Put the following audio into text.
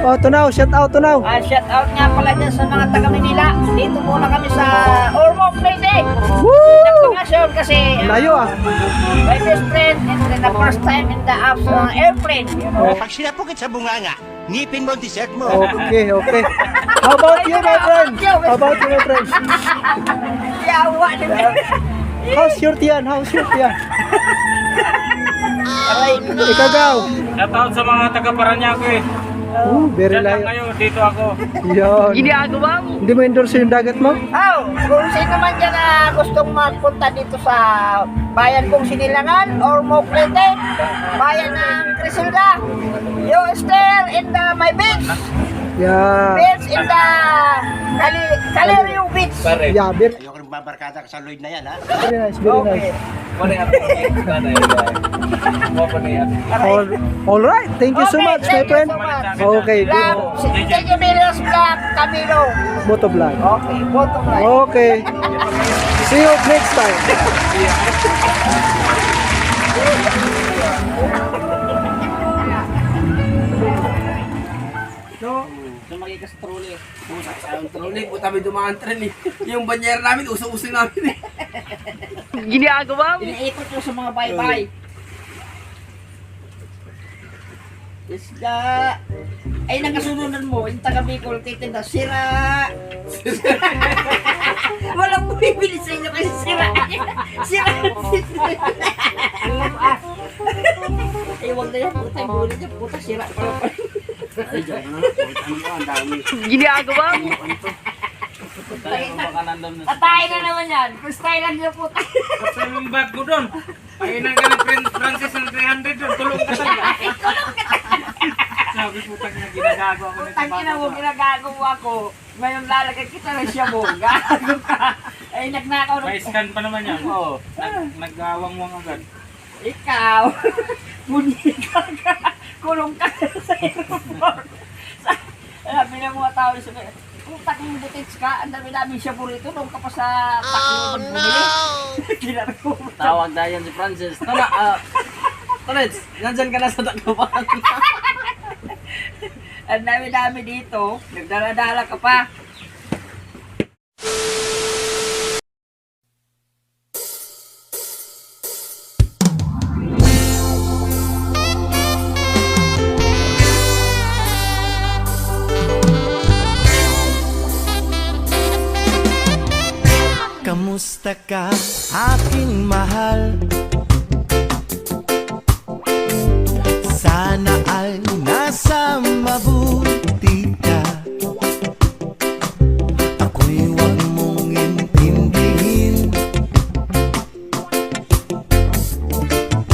Oh, tunaw, shout out tunaw. Shout out nga pala dyan sa mga taga Manila. Dito muna kami sa Ormoc Place eh. Woo! Nagpamasyon kasi Layo ah. my best friend and then the first time in the airplane. You know? Pag sinapukit sa bunganga, ngipin mo ang dessert mo. Okay, okay. How about you, my friend? How about you, my friend? Yawa nila. How's your tiyan? How's your tiyan? Aray ko. Ikagaw. Shoutout sa mga taga-Paranaque eh. Very Diyan lang layo. kayo, dito ako. Yun. Ginagawa mo. Hindi mo endorse yung dagat mo? Oh, kung sino man dyan na gustong magpunta dito sa bayan kong Sinilangan or Moklete, bayan ng Crisilda, you still in the my beach, Yeah. beach in the Calerio Beach. Yeah, very, Ayoko nang babarkada ka sa Lloyd na yan, ha? very nice, very nice. All right, thank you so Okay, much, my thank you friend. so much. Okay, Vlog, thank you Milos Vlog, Camilo. Moto vlog. Okay, bottom line. Okay. See you next time. Sa magikas trolley. Ang trolley, puta may dumaan tren eh. Yung banyera namin, usong-usong namin eh. Ginagawa mo? Iniikot ko sa mga baybay. Isda. Ay, nakasunod mo. Yung taga Bicol, titinda. Sira. Walang bumibili sa inyo kasi sira. Sira. Ay, huwag na yan. Puta, yung bulan niya. Puta, sira. Ay, dyan na. Ano ba, ang dami. Ginagawa mo? Baka nandun na. Tatay na naman yan. First time lang yung puta. Kapag yung bag ko doon, pahinan ka ng Francis ng 300 doon, tulong ka talaga. Sabi po niya, ginagago ako nito. Tangina mo, ginagagawa ko. Ngayon lalagay kita ng siya mo. Gago ka. Ay, nagnakaw May scan pa naman yan. Oo. Nag-awang-wang agad. Ikaw. Bunika ka. Kulong ka sa airport. Sabi ng mga tao sa kanya, kung takong butits ka, ang dami-dami siya po rito. Nung ka pa sa takong magbumili. Ginagawa mo. Tawag na yan si Francis. Tama, Torets, nandyan ka na sa Tagpuan. Ang dami-dami dito. Nagdala-dala ka pa. Kamusta ka, aking mahal?